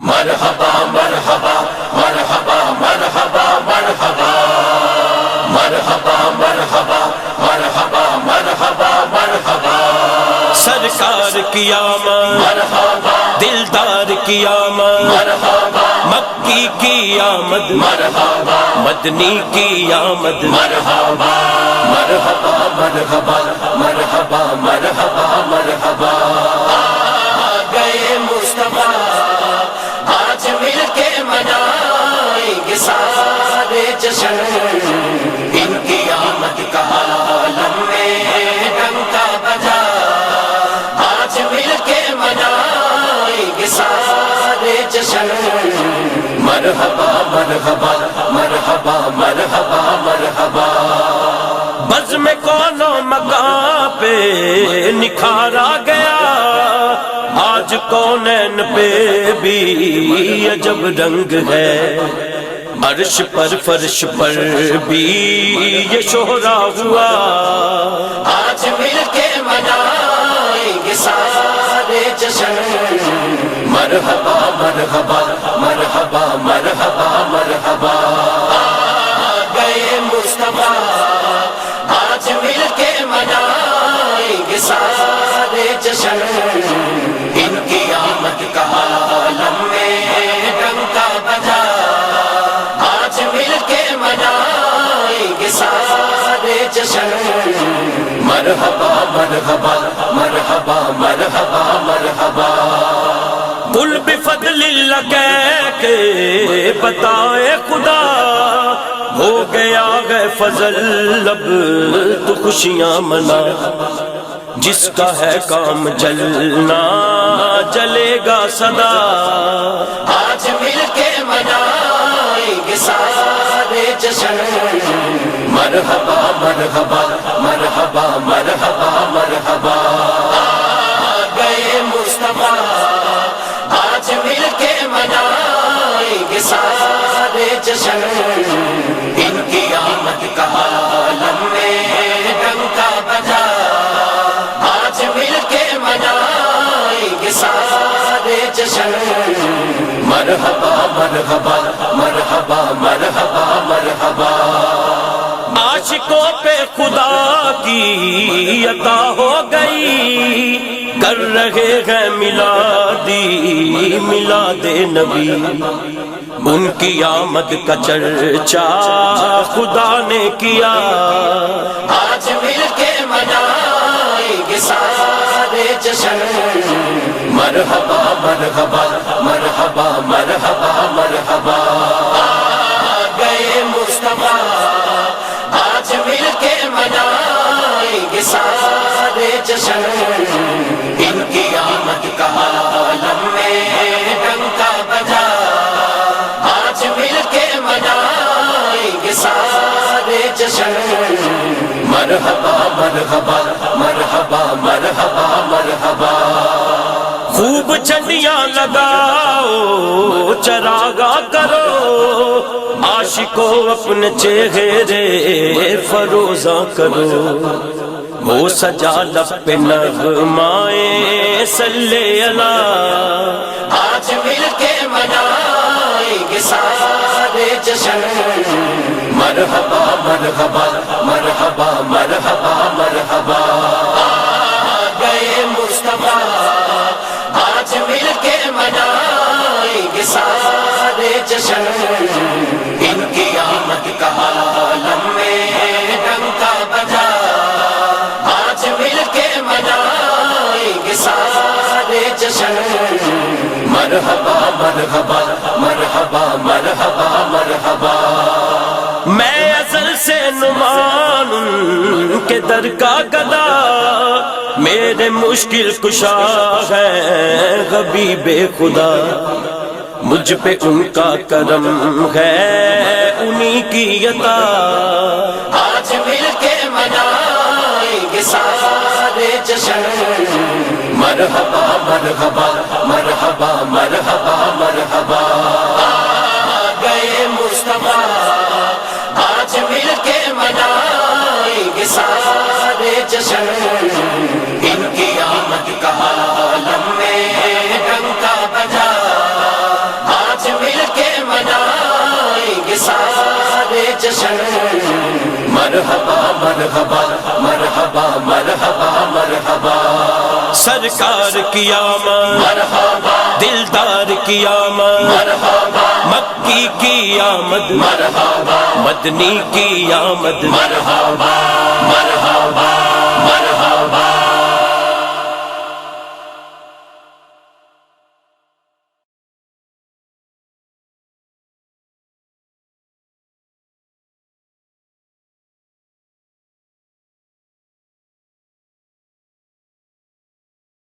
مرحبا مرحبا مرحبا مرحبا مرحبا مرحبا مرحبا مرحبا مرحبا مرحبا سرکار کی آمد مرحبا دلدار کی آمد مرحبا مکی کی آمد مرحبا مدنی کی آمد مرحبا مرحبا مرحبا مرحبا مرحبا مرحبا آ گئے مصطفیٰ آج مل کے منائیں گے سارے جشن ان کی آمد کا عالم میں ڈنکا بجا آج مل کے منائیں گے سارے جشن مرحبا مرحبا مرحبا مرحبا مرحبا بزم کون و مقام پہ نکھارا گیا آج کونین پہ بھی عجب رنگ ہے عرش پر فرش پر بھی یہ شہرا ہوا آج مل کے منائیں گے سارے جشن مرحبا مرحبا مرحبا مرحبا مرحبا آ گئے مصطفیٰ آج مل کے منائیں گے سارے جشن ان کی آمد کا عالم میں ڈنکا بجا آج مل کے منائیں گے سارے جشن مرحبا مرحبا مرحبا مرحبا مرحبا قل بفضل اللہ کہہ کے بتائے خدا ہو گیا ہے فضل اب تو خوشیاں منا جس کا ہے کام جلنا جلے گا سدا آج مل کے منائیں گے سارے جشن مرحبا مرحبا مرحبا مرحبا مرحبا آ گئے مصطفیٰ آج مل کے منائیں گے سارے جشن ان کی آمد کا عالم میں ڈنکا بجا آج مل کے منائیں گے سارے جشن مرحبا مرحبا مرحبا مرحبا مرحبا عاشقوں پہ خدا کی عطا ہو گئی کر رہے ہیں میلادی میلاد نبی ان کی آمد کا چرچا خدا نے کیا آج مل کے منائیں گے سارے جشن مرحبا مرحبا مرحبا مرحبا مرحبا آ گئے مصطفیٰ آج مل کے منائیں گے سارے جشن ان کی آمد کا عالم میں ڈنکا بجا آج مل کے منائیں گے سارے جشن مرحبا مرحبا مرحبا مرحبا مرحبا خوب چنڈیاں لگاؤ چراغا کرو عاشقوں اپنے چہرے فروزاں کرو وہ سجا لب پہ نغمائے صلی اللہ آج مل کے منائیں گے سارے جشن مرحبا مرحبا مرحبا مرحبا مرحبا آ گئے مصطفیٰ آج مل کے منائیں گے سارے جشن ان کی آمد کا عالم میں ڈنکا بجا آج مل کے منائیں گے سارے جشن مرحبا مرحبا مرحبا مرحبا مرحبا میں ازل سے نمان ان کے در کا گدا میرے مشکل کشا ہے حبیب خدا مجھ پہ ان کا کرم ہے انہی کی عطا آج مل کے منائیں گے سارے جشن مرحبا مرحبا مرحبا مرحبا مرحبا آ گئے مصطفیٰ آج مل کے منائیں گے سارے جشن ان کی آمد کا عالم میں ڈنکا بجا مرحبا مرحبا مرحبا مرحبا مرحبا سرکار کی آمد مرحبا دلدار کی آمد مرحبا مکی کی آمد مرحبا مدنی کی آمد مرحبا مرحبا مرحبا